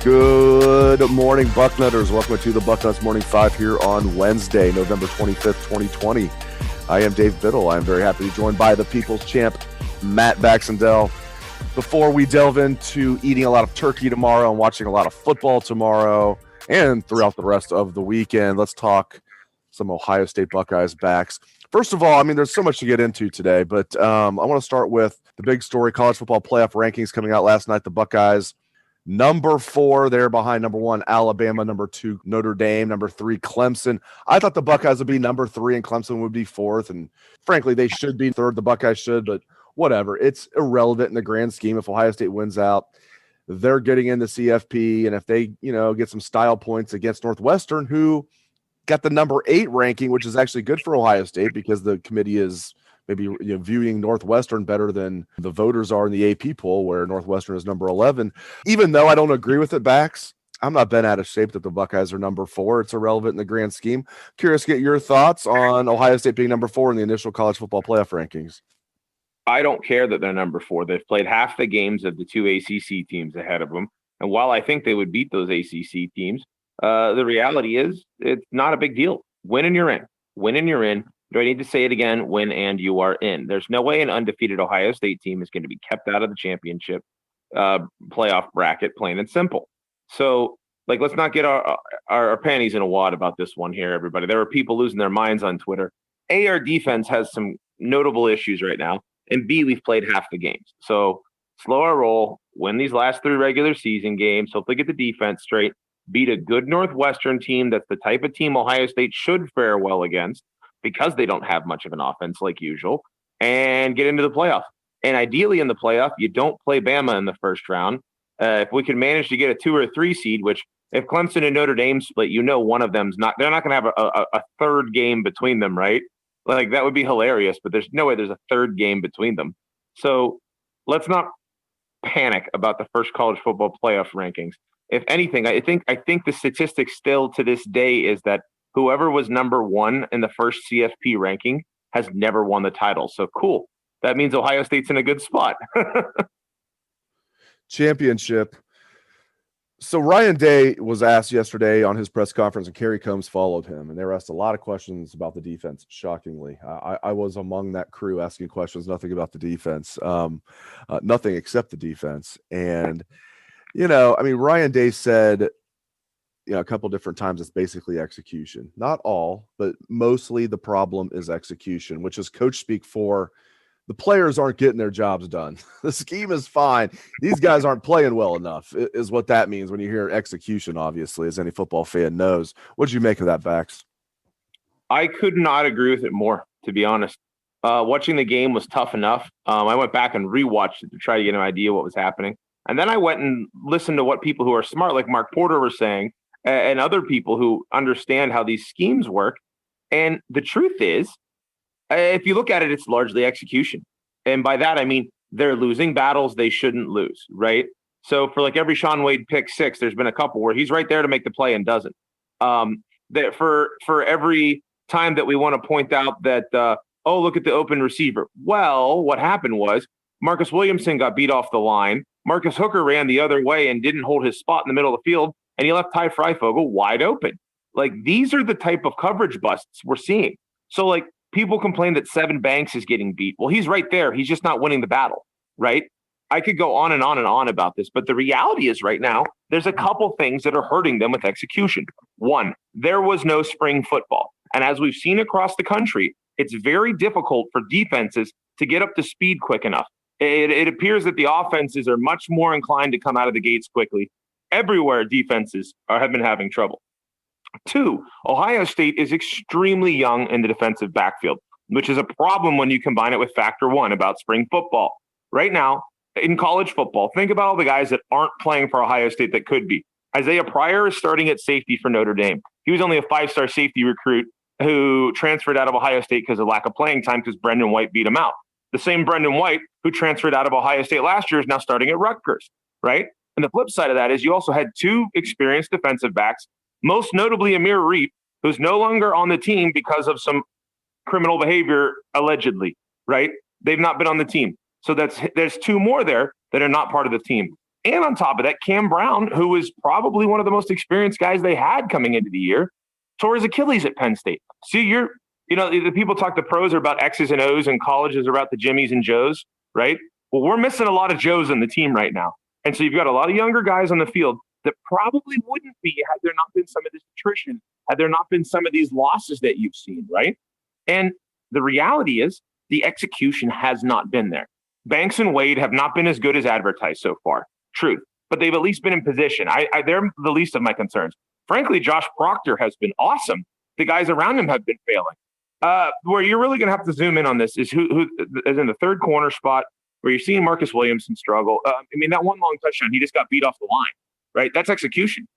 Good morning, Bucknutters. Welcome to the Bucknuts Morning 5 here on Wednesday, November 25th, 2020. I am Dave Biddle. I am very happy to be joined by the People's Champ, Matt Baxendell. Before we delve into eating a lot of turkey tomorrow and watching a lot of football tomorrow and throughout the rest of the weekend, let's talk some Ohio State Buckeyes backs. First of all, there's so much to get into today, but I want to start with the big story, college football playoff rankings coming out last night. The Buckeyes, number 4, they're behind number 1, Alabama, number 2, Notre Dame, number 3, Clemson. I thought the Buckeyes would be number 3 and Clemson would be 4th, and frankly, they should be 3rd. The Buckeyes should, but whatever. It's irrelevant in the grand scheme. If Ohio State wins out, they're getting into CFP, and if they, get some style points against Northwestern, who got the number 8 ranking, which is actually good for Ohio State because the committee is maybe viewing Northwestern better than the voters are in the AP poll, where Northwestern is number 11. Even though I don't agree with it, Bax, I'm not bent out of shape that the Buckeyes are number 4. It's irrelevant in the grand scheme. Curious to get your thoughts on Ohio State being number 4 in the initial college football playoff rankings. I don't care that they're number 4. They've played half the games of the 2 ACC teams ahead of them. And while I think they would beat those ACC teams, the reality is it's not a big deal. Win and you're in. Win and you're in. Do I need to say it again? Win and you are in. There's no way an undefeated Ohio State team is going to be kept out of the championship playoff bracket, plain and simple. So, let's not get our panties in a wad about this one here, everybody. There are people losing their minds on Twitter. A, our defense has some notable issues right now. And B, we've played half the games. So slow our roll, win these last 3 regular season games, hopefully get the defense straight, beat a good Northwestern team that's the type of team Ohio State should fare well against because they don't have much of an offense like usual, and get into the playoff. And ideally in the playoff, you don't play Bama in the first round. If we can manage to get a 2 or 3 seed, which if Clemson and Notre Dame split, one of them's not, they're not going to have a third game between them, right? That would be hilarious, but there's no way there's a third game between them. So let's not panic about the first college football playoff rankings. If anything, I think the statistic still to this day is that whoever was number 1 in the first CFP ranking has never won the title. So cool. That means Ohio State's in a good spot. Championship. So Ryan Day was asked yesterday on his press conference, and Kerry Coombs followed him, and they were asked a lot of questions about the defense, shockingly. I was among that crew asking questions, nothing about the defense, nothing except the defense. And, Ryan Day said, a couple different times, it's basically execution. Not all, but mostly the problem is execution, which is coach speak for the players aren't getting their jobs done. The scheme is fine. These guys aren't playing well enough, is what that means when you hear execution, obviously, as any football fan knows. What did you make of that, Bax? I could not agree with it more, to be honest. Watching the game was tough enough. I went back and rewatched it to try to get an idea what was happening. And then I went and listened to what people who are smart, like Mark Porter, were saying, and other people who understand how these schemes work. And the truth is, if you look at it, it's largely execution. And by that, I mean, they're losing battles they shouldn't lose, right? So for every Shaun Wade pick 6, there's been a couple where he's right there to make the play and doesn't. That for every time that we want to point out that, look at the open receiver. Well, what happened was Marcus Williamson got beat off the line. Marcus Hooker ran the other way and didn't hold his spot in the middle of the field, and he left Ty Freifogel wide open. These are the type of coverage busts we're seeing. So people complain that Sevyn Banks is getting beat. Well, he's right there. He's just not winning the battle, right? I could go on and on and on about this, but the reality is right now, there's a couple things that are hurting them with execution. One, there was no spring football. And as we've seen across the country, it's very difficult for defenses to get up to speed quick enough. It appears that the offenses are much more inclined to come out of the gates quickly. Everywhere defenses have been having trouble. 2, Ohio State is extremely young in the defensive backfield, which is a problem when you combine it with factor 1 about spring football. Right now, in college football, think about all the guys that aren't playing for Ohio State that could be. Isaiah Pryor is starting at safety for Notre Dame. He was only a 5-star safety recruit who transferred out of Ohio State because of lack of playing time because Brendan White beat him out. The same Brendan White who transferred out of Ohio State last year is now starting at Rutgers, right? And the flip side of that is you also had 2 experienced defensive backs, most notably Amir Reep, who's no longer on the team because of some criminal behavior, allegedly, right? They've not been on the team. So there's 2 more there that are not part of the team. And on top of that, Cam Brown, who was probably one of the most experienced guys they had coming into the year, tore his Achilles at Penn State. See, the people talk, the pros are about X's and O's and colleges are about the Jimmies and Joes, right? Well, we're missing a lot of Joes on the team right now. And so you've got a lot of younger guys on the field that probably wouldn't be had there not been some of this attrition, had there not been some of these losses that you've seen, right? And the reality is the execution has not been there. Banks and Wade have not been as good as advertised so far. Truth. But they've at least been in position. They're the least of my concerns. Frankly, Josh Proctor has been awesome. The guys around him have been failing. Where you're really going to have to zoom in on this is who is in the third corner spot, where you're seeing Marcus Williamson struggle. That one long touchdown, he just got beat off the line, right? That's execution.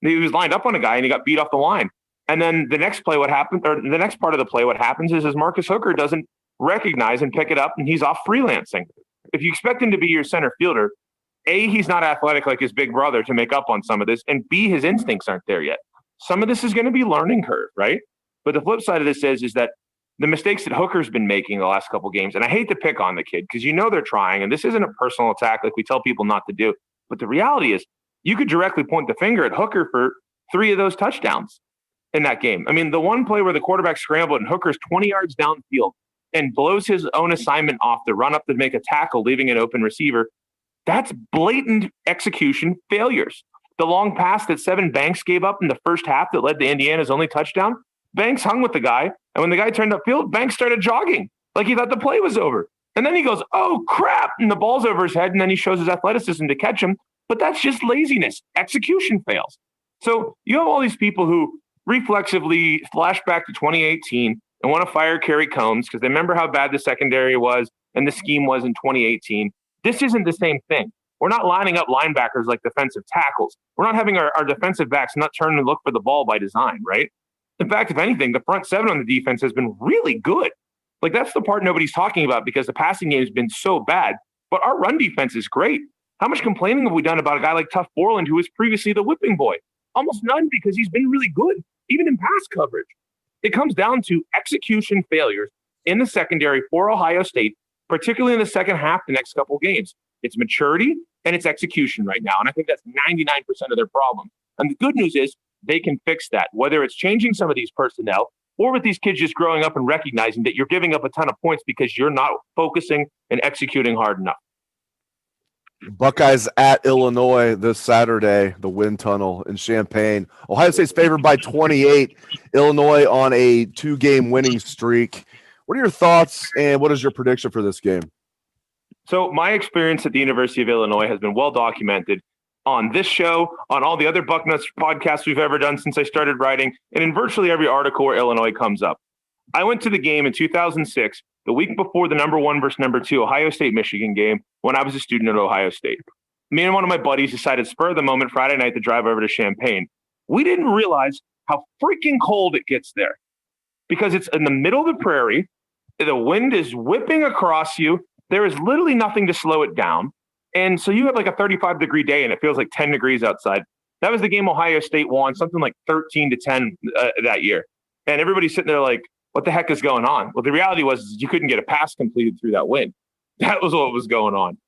He was lined up on a guy and he got beat off the line. And then the next play, the next part of the play, what happens is Marcus Hooker doesn't recognize and pick it up, and he's off freelancing. If you expect him to be your center fielder, A, he's not athletic like his big brother to make up on some of this, and B, his instincts aren't there yet. Some of this is going to be learning curve, right? But the flip side of this is that the mistakes that Hooker's been making the last couple games, and I hate to pick on the kid because they're trying, and this isn't a personal attack like we tell people not to do, but the reality is you could directly point the finger at Hooker for 3 of those touchdowns in that game. The one play where the quarterback scrambled and Hooker's 20 yards downfield and blows his own assignment off to run up to make a tackle, leaving an open receiver, that's blatant execution failures. The long pass that Sevyn Banks gave up in the first half that led to Indiana's only touchdown, Banks hung with the guy, and when the guy turned upfield, Banks started jogging like he thought the play was over. And then he goes, oh, crap, and the ball's over his head, and then he shows his athleticism to catch him. But that's just laziness. Execution fails. So you have all these people who reflexively flash back to 2018 and want to fire Kerry Coombs because they remember how bad the secondary was and the scheme was in 2018. This isn't the same thing. We're not lining up linebackers like defensive tackles. We're not having our defensive backs not turn and look for the ball by design, right? In fact, if anything, the front seven on the defense has been really good. Like, that's the part nobody's talking about because the passing game has been so bad. But our run defense is great. How much complaining have we done about a guy like Tuff Borland, who was previously the whipping boy? Almost none, because he's been really good, even in pass coverage. It comes down to execution failures in the secondary for Ohio State, particularly in the second half the next couple of games. It's maturity and it's execution right now. And I think that's 99% of their problem. And the good news is they can fix that, whether it's changing some of these personnel or with these kids just growing up and recognizing that you're giving up a ton of points because you're not focusing and executing hard enough. Buckeyes at Illinois this Saturday, the wind tunnel in Champaign. Ohio State's favored by 28. Illinois on a 2-game winning streak. What are your thoughts and what is your prediction for this game? So my experience at the University of Illinois has been well documented on this show, on all the other Bucknuts podcasts we've ever done since I started writing, and in virtually every article where Illinois comes up. I went to the game in 2006, the week before the number 1 versus number 2 Ohio State-Michigan game when I was a student at Ohio State. Me and one of my buddies decided spur of the moment Friday night to drive over to Champaign. We didn't realize how freaking cold it gets there because it's in the middle of the prairie. The wind is whipping across you. There is literally nothing to slow it down. And so you have like a 35-degree day and it feels like 10 degrees outside. That was the game Ohio State won, something like 13-10 that year. And everybody's sitting there like, what the heck is going on? Well, the reality was you couldn't get a pass completed through that wind. That was what was going on.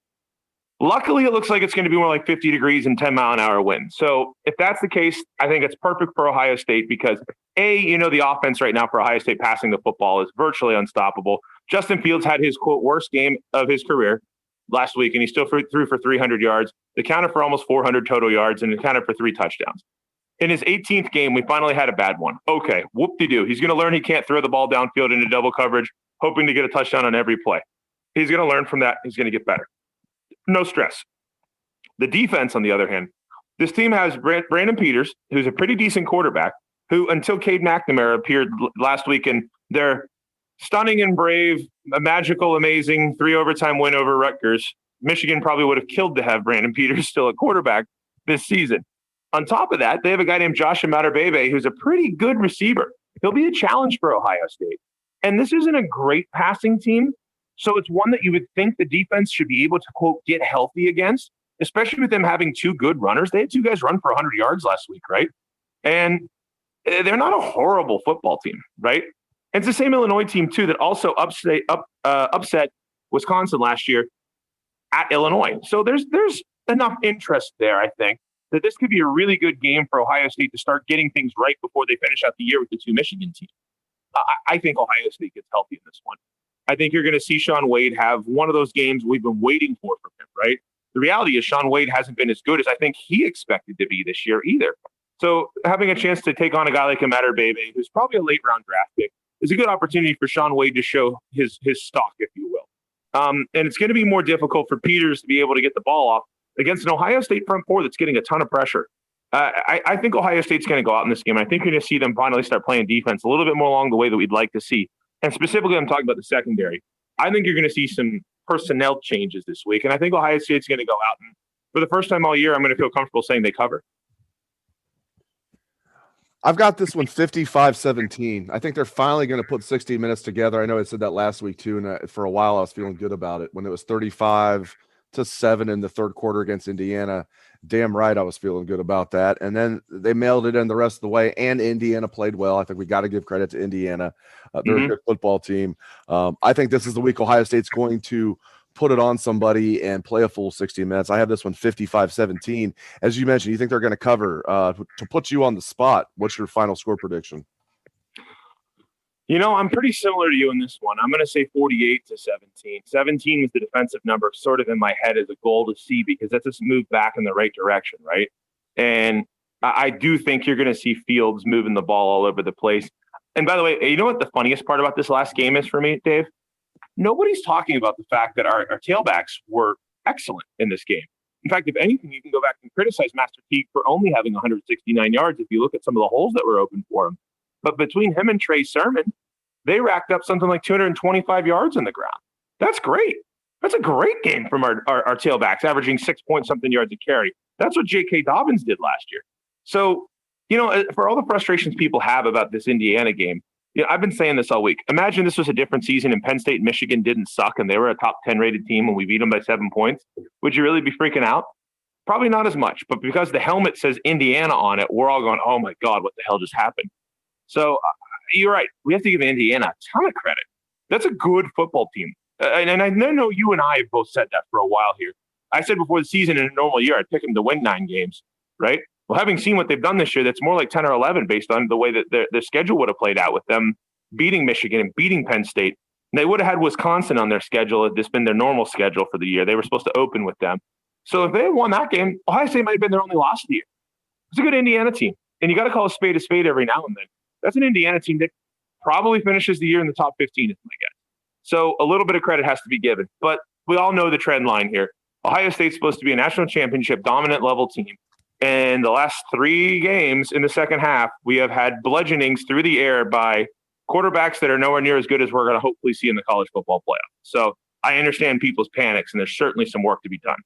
Luckily, it looks like it's going to be more like 50 degrees and 10-mile-an-hour wind. So if that's the case, I think it's perfect for Ohio State because, the offense right now for Ohio State passing the football is virtually unstoppable. Justin Fields had his, quote, worst game of his career last week, and he still threw for 300 yards. They counted for almost 400 total yards, and it counted for 3 touchdowns. In his 18th game, we finally had a bad one. Okay, whoop-de-doo. He's going to learn he can't throw the ball downfield into double coverage, hoping to get a touchdown on every play. He's going to learn from that. He's going to get better. No stress. The defense, on the other hand, this team has Brandon Peters, who's a pretty decent quarterback, who, until Cade McNamara appeared last week in their stunning and brave, a magical, amazing 3-overtime win over Rutgers, Michigan probably would have killed to have Brandon Peters still at quarterback this season. On top of that, they have a guy named Josh Imatorbhebhe who's a pretty good receiver. He'll be a challenge for Ohio State. And this isn't a great passing team, so it's one that you would think the defense should be able to, quote, get healthy against, especially with them having 2 good runners. They had 2 guys run for 100 yards last week, right? And they're not a horrible football team, right? And it's the same Illinois team, too, that also upset Wisconsin last year at Illinois. So there's enough interest there, I think, that this could be a really good game for Ohio State to start getting things right before they finish out the year with the two Michigan teams. I think Ohio State gets healthy in this one. I think you're going to see Shaun Wade have one of those games we've been waiting for from him, right? The reality is Shaun Wade hasn't been as good as I think he expected to be this year either. So having a chance to take on a guy like Amader Bebe, who's probably a late-round draft pick, is a good opportunity for Shaun Wade to show his stock, if you will. And it's going to be more difficult for Peters to be able to get the ball off against an Ohio State front four that's getting a ton of pressure. I think Ohio State's going to go out in this game. I think you're going to see them finally start playing defense a little bit more along the way that we'd like to see. And specifically, I'm talking about the secondary. I think you're going to see some personnel changes this week. And I think Ohio State's going to go out. And for the first time all year, I'm going to feel comfortable saying they cover. I've got this one 55-17. I think they're finally going to put 60 minutes together. I know I said that last week too, and for a while I was feeling good about it. When it was 35-7 in the third quarter against Indiana, damn right I was feeling good about that. And then they mailed it in the rest of the way, and Indiana played well. I think we got to give credit to Indiana. They're a good football team. I think this is the week Ohio State's going to put it on somebody and play a full 60 minutes. I have this one 55-17. As you mentioned, you think they're going to cover. To put you on the spot, what's your final score prediction? You know, I'm pretty similar to you in this one. I'm going to say 48-17. 17 was the defensive number sort of in my head as a goal to see, because that's just move back in the right direction, right? And I do think you're going to see Fields moving the ball all over the place. And by the way, you know what the funniest part about this last game is for me, Dave? Nobody's talking about the fact that our tailbacks were excellent in this game. In fact, if anything, you can go back and criticize Master Teague for only having 169 yards if you look at some of the holes that were open for him. But between him and Trey Sermon, they racked up something like 225 yards on the ground. That's great. That's a great game from our tailbacks, averaging 6-point-something yards a carry. That's what J.K. Dobbins did last year. So, you know, for all the frustrations people have about this Indiana game, you know, I've been saying this all week. Imagine this was a different season and Penn State and Michigan didn't suck and they were a top 10 rated team and we beat them by 7 points. Would you really be freaking out? Probably not as much. But because the helmet says Indiana on it, we're all going, oh my God, what the hell just happened? So you're right. We have to give Indiana a ton of credit. That's a good football team. And I know you and I have both said that for a while here. I said before the season in a normal year, I'd pick them to win 9 games, right? Well, having seen what they've done this year, that's more like 10 or 11 based on the way that their schedule would have played out with them beating Michigan and beating Penn State. And they would have had Wisconsin on their schedule had this been their normal schedule for the year. They were supposed to open with them. So if they had won that game, Ohio State might have been their only loss of the year. It's a good Indiana team. And you got to call a spade every now and then. That's an Indiana team that probably finishes the year in the top 15, is my guess. So a little bit of credit has to be given. But we all know the trend line here. Ohio State's supposed to be a national championship dominant level team. And the last 3 games in the second half, we have had bludgeonings through the air by quarterbacks that are nowhere near as good as we're going to hopefully see in the college football playoff. So I understand people's panics, and there's certainly some work to be done.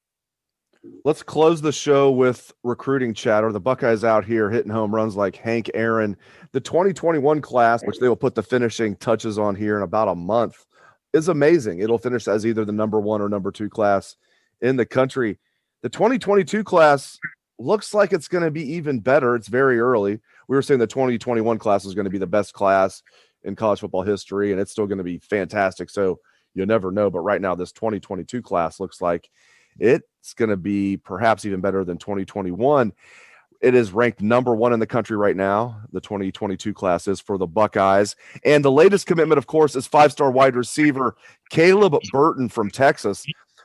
Let's close the show with recruiting chatter. The Buckeyes out here hitting home runs like Hank Aaron. The 2021 class, which they will put the finishing touches on here in about a month, is amazing. It'll finish as either the number 1 or number 2 class in the country. The 2022 class looks like it's going to be even better. It's very early. We were saying the 2021 class is going to be the best class in college football history, and it's still going to be fantastic. So you'll never know. But right now, this 2022 class looks like it's going to be perhaps even better than 2021. It is ranked number 1 in the country right now. The 2022 class is for the Buckeyes. And the latest commitment, of course, is 5-star wide receiver Caleb Burton from Texas.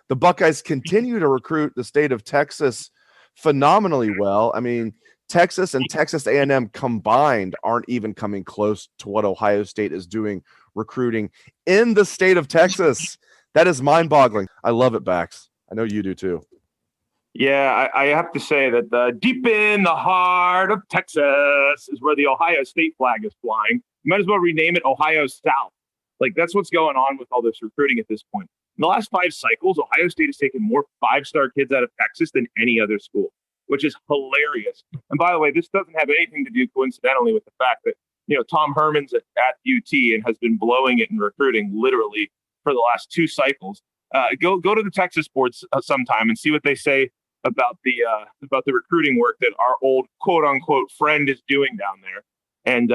The Buckeyes continue to recruit the state of Texas phenomenally well. I mean, Texas and Texas A&M combined aren't even coming close to what Ohio State is doing recruiting in the state of Texas. That is mind-boggling. I love it, Bax. I know you do too. Yeah, I have to say that deep in the heart of Texas is where the Ohio State flag is flying. You might as well rename it Ohio South. Like, that's what's going on with all this recruiting at this point. In the last 5 cycles, Ohio State has taken more 5-star kids out of Texas than any other school, which is hilarious. And by the way, this doesn't have anything to do coincidentally with the fact that, you know, Tom Herman's at UT and has been blowing it in recruiting literally for the last 2 cycles. Go to the Texas boards sometime and see what they say about the recruiting work that our old quote unquote friend is doing down there. And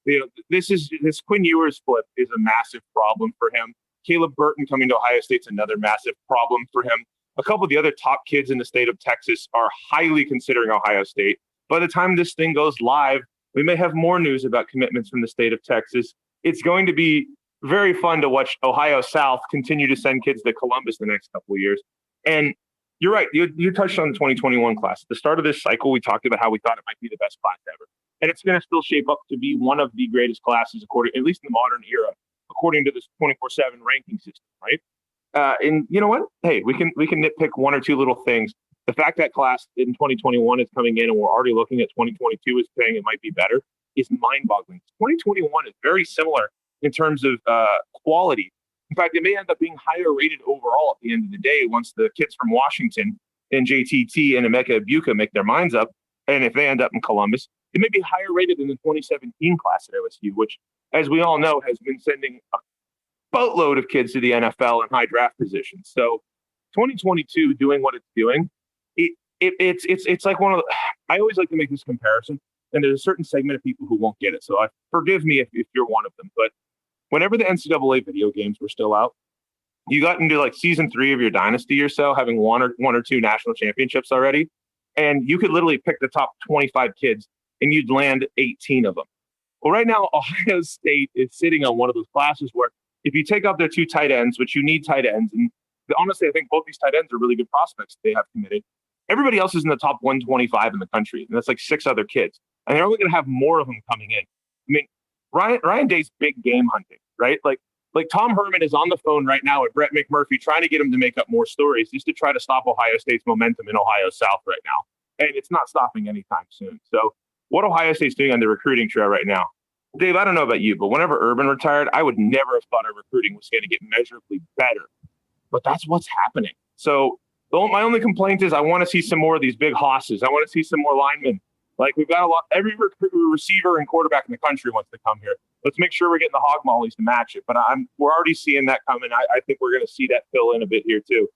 you know, this Quinn Ewers flip is a massive problem for him. Caleb Burton coming to Ohio State's another massive problem for him. a couple of the other top kids in the state of Texas are highly considering Ohio State. By the time this thing goes live, we may have more news about commitments from the state of Texas. It's going to be very fun to watch Ohio South continue to send kids to Columbus the next couple of years. And you're right. You touched on the 2021 class. At the start of this cycle, we talked about how we thought it might be the best class ever. And it's going to still shape up to be one of the greatest classes, according, at least in the modern era, according to this 24/7 ranking system, right? And you know what? Hey, we can nitpick one or two little things. The fact that class in 2021 is coming in and we're already looking at 2022 is saying it might be better is mind-boggling. 2021 is very similar in terms of quality. In fact, it may end up being higher rated overall at the end of the day once the kids from Washington and JTT and Emeka Ibuka make their minds up. And if they end up in Columbus, it may be higher rated than the 2017 class at OSU, which, as we all know, has been sending a boatload of kids to the NFL in high draft positions. So 2022 doing what it's doing, it's like one of the, I always like to make this comparison, and there's a certain segment of people who won't get it. So forgive me if you're one of them, but whenever the NCAA video games were still out, you got into like season 3 of your dynasty or so, having one or two national championships already, and you could literally pick the top 25 kids and you'd land 18 of them. Well, right now, Ohio State is sitting on one of those classes where if you take out their 2 tight ends, which you need tight ends, and honestly, I think both these tight ends are really good prospects they have committed. Everybody else is in the top 125 in the country, and that's like 6 other kids. And they're only going to have more of them coming in. I mean, Ryan Day's big game hunting, right? Like Tom Herman is on the phone right now with Brett McMurphy trying to get him to make up more stories just to try to stop Ohio State's momentum in Ohio South right now. And it's not stopping anytime soon. So what Ohio State's doing on the recruiting trail right now, Dave, I don't know about you, but whenever Urban retired, I would never have thought our recruiting was going to get measurably better. But that's what's happening. So my only complaint is I want to see some more of these big hosses. I want to see some more linemen. Like we've got a lot, every receiver and quarterback in the country wants to come here. Let's make sure we're getting the hog mollies to match it. But we're already seeing that coming. I think we're going to see that fill in a bit here too.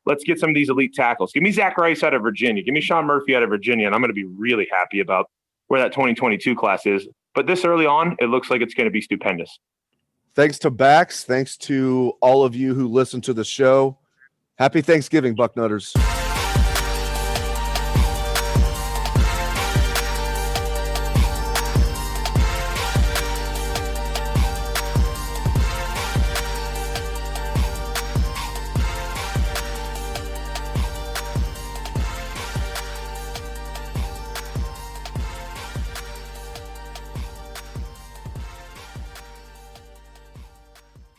Let's get some of these elite tackles. Give me Zach Rice out of Virginia. Give me Sean Murphy out of Virginia. And I'm going to be really happy about where that 2022 class is. But this early on, it looks like it's going to be stupendous. Thanks to Bax. Thanks to all of you who listen to the show. Happy Thanksgiving, Bucknutters.